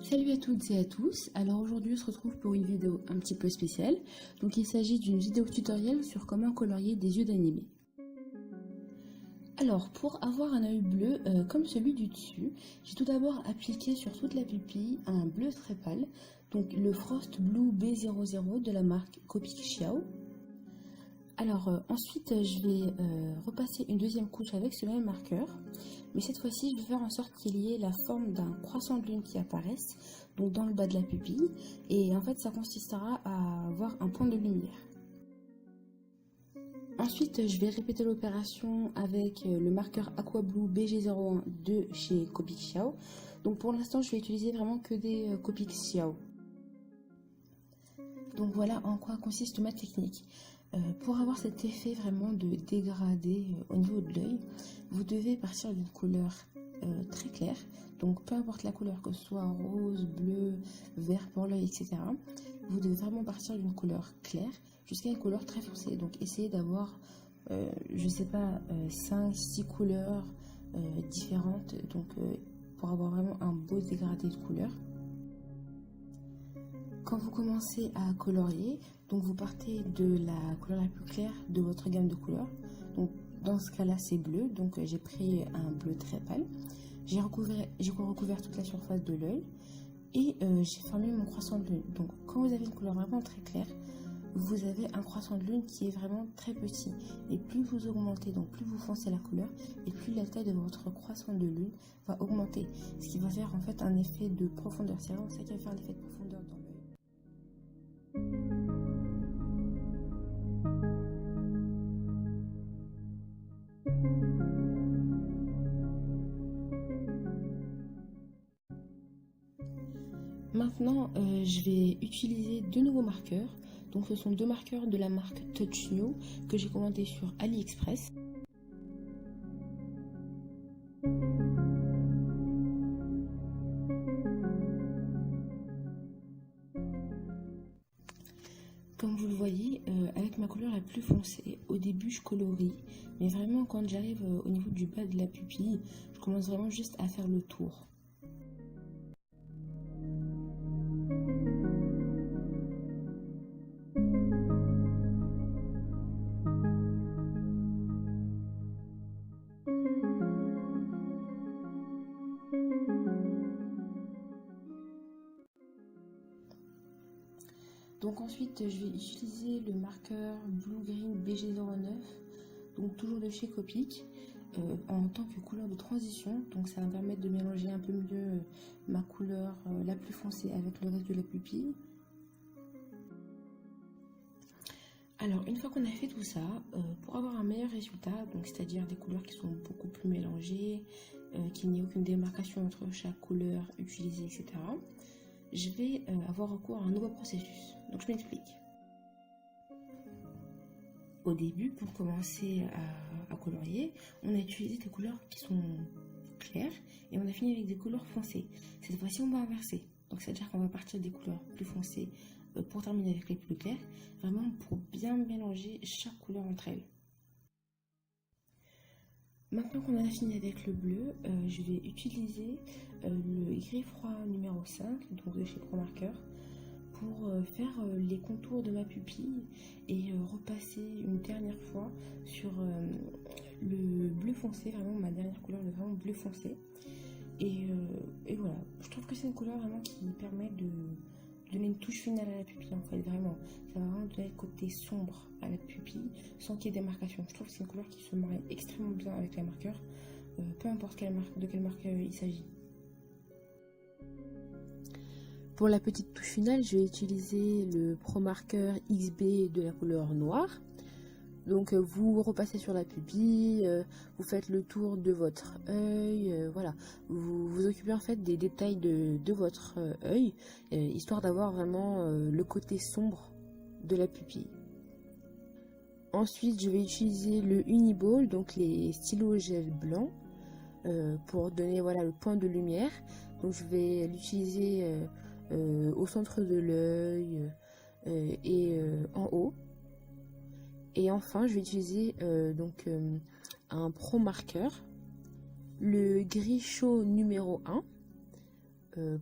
Salut à toutes et à tous, alors aujourd'hui on se retrouve pour une vidéo un petit peu spéciale. Donc il s'agit d'une vidéo tutoriel sur comment colorier des yeux d'animé. Alors pour avoir un œil bleu comme celui du dessus, j'ai tout d'abord appliqué sur toute la pupille un bleu très pâle, donc le Frost Blue B00 de la marque Copic Xiao. Alors ensuite je vais repasser une deuxième couche avec ce même marqueur, mais cette fois-ci je vais faire en sorte qu'il y ait la forme d'un croissant de lune qui apparaisse, donc dans le bas de la pupille, et en fait ça consistera à avoir un point de lumière. Ensuite je vais répéter l'opération avec le marqueur Aqua Blue BG01 de chez Copic Xiao. Donc pour l'instant je vais utiliser vraiment que des Copic Xiao. Donc voilà en quoi consiste ma technique. Pour avoir cet effet vraiment de dégradé au niveau de l'œil, vous devez partir d'une couleur très claire. Donc peu importe la couleur, que ce soit rose, bleu, vert pour l'œil, etc. Vous devez vraiment partir d'une couleur claire jusqu'à une couleur très foncée. Donc essayez d'avoir, je sais pas, 5-6 couleurs différentes. Donc pour avoir vraiment un beau dégradé de couleurs. Quand vous commencez à colorier, donc vous partez de la couleur la plus claire de votre gamme de couleurs. Donc dans ce cas-là, c'est bleu. Donc j'ai pris un bleu très pâle. J'ai recouvert toute la surface de l'œil et j'ai formé mon croissant de lune. Donc quand vous avez une couleur vraiment très claire, vous avez un croissant de lune qui est vraiment très petit. Et plus vous augmentez, donc plus vous foncez la couleur, et plus la taille de votre croissant de lune va augmenter. Ce qui va faire en fait un effet de profondeur. C'est vraiment ça qui va faire l'effet de profondeur dans l'œil. Maintenant, je vais utiliser deux nouveaux marqueurs. Donc, ce sont deux marqueurs de la marque Touch New que j'ai commandé sur AliExpress. Comme vous le voyez, avec ma couleur la plus foncée, au début je colorie, mais vraiment quand j'arrive au niveau du bas de la pupille, je commence vraiment juste à faire le tour. Donc ensuite je vais utiliser le marqueur Blue Green BG09, donc toujours de chez Copic, en tant que couleur de transition. Donc ça va me permettre de mélanger un peu mieux ma couleur la plus foncée avec le reste de la pupille. Alors une fois qu'on a fait tout ça, pour avoir un meilleur résultat, donc c'est-à-dire des couleurs qui sont beaucoup plus mélangées, qu'il n'y ait aucune démarcation entre chaque couleur utilisée, etc., je vais avoir recours à un nouveau processus. Donc je m'explique. Au début, pour commencer à colorier, on a utilisé des couleurs qui sont claires et on a fini avec des couleurs foncées. Cette fois-ci, on va inverser. Donc c'est-à-dire qu'on va partir des couleurs plus foncées pour terminer avec les plus claires, vraiment pour bien mélanger chaque couleur entre elles. Maintenant qu'on a fini avec le bleu, je vais utiliser le gris froid numéro 5, donc de chez Pro Marker, pour faire les contours de ma pupille et repasser une dernière fois sur le bleu foncé, vraiment ma dernière couleur, le vraiment bleu foncé. Et voilà, je trouve que c'est une couleur vraiment qui permet de donner une touche finale à la pupille en fait, vraiment. Ça va vraiment donner le côté sombre à la pupille sans qu'il y ait des marcations. Je trouve que c'est une couleur qui se marie extrêmement bien avec les marqueurs, peu importe de quelle marque il s'agit. Pour la petite touche finale, je vais utiliser le Pro Marker XB de la couleur noire. Donc vous repassez sur la pupille, vous faites le tour de votre œil, voilà. Vous vous occupez en fait des détails de votre œil, histoire d'avoir vraiment le côté sombre de la pupille. Ensuite, je vais utiliser le Uniball, donc les stylos gel blanc, pour donner voilà, le point de lumière. Donc je vais l'utiliser au centre de l'œil et en haut. Et enfin, je vais utiliser un Pro Marker, le gris chaud numéro 1,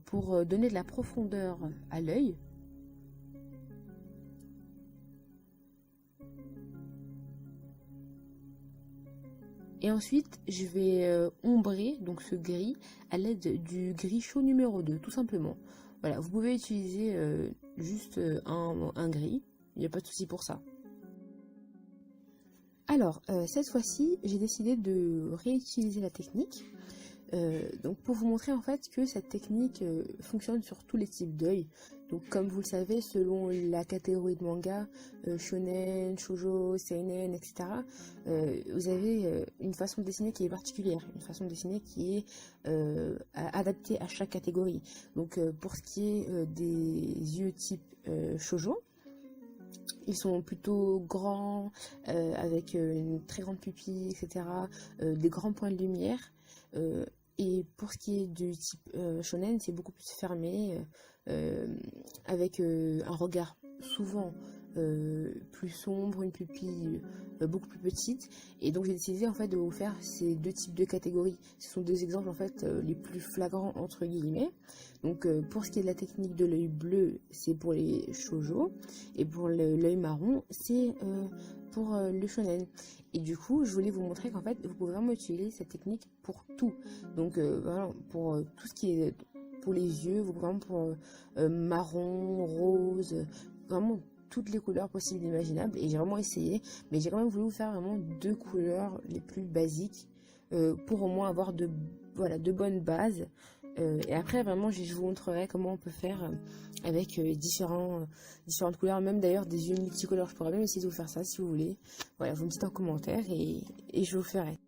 pour donner de la profondeur à l'œil. Et ensuite, je vais ombrer donc ce gris à l'aide du gris chaud numéro 2, tout simplement. Voilà, vous pouvez utiliser juste un gris, il n'y a pas de souci pour ça. Alors, cette fois-ci, j'ai décidé de réutiliser la technique. Donc pour vous montrer en fait que cette technique fonctionne sur tous les types d'œil. Donc comme vous le savez, selon la catégorie de manga, shonen, shoujo, seinen, etc. Vous avez une façon de dessiner qui est particulière, une façon de dessiner qui est adaptée à chaque catégorie. Donc pour ce qui est des yeux type shoujo, ils sont plutôt grands, avec une très grande pupille, etc. Des grands points de lumière. Et pour ce qui est du type shonen, c'est beaucoup plus fermé, avec un regard souvent plus sombre, une pupille beaucoup plus petite. Et donc j'ai décidé en fait de vous faire ces deux types de catégories. Ce sont deux exemples en fait les plus flagrants entre guillemets. Donc pour ce qui est de la technique de l'œil bleu, c'est pour les shoujo, et pour l'œil marron, c'est pour le shonen. Et du coup, je voulais vous montrer qu'en fait, vous pouvez vraiment utiliser cette technique pour tout. Donc, voilà, pour tout ce qui est pour les yeux, vous pouvez vraiment pour marron, rose, vraiment toutes les couleurs possibles et imaginables. Et j'ai vraiment essayé, mais j'ai quand même voulu vous faire vraiment deux couleurs les plus basiques pour au moins avoir de bonnes bases. Et après, vraiment, je vous montrerai comment on peut faire avec différentes couleurs, même d'ailleurs des yeux multicolores. Je pourrais même essayer de vous faire ça si vous voulez. Voilà, vous me dites en commentaire et je vous ferai.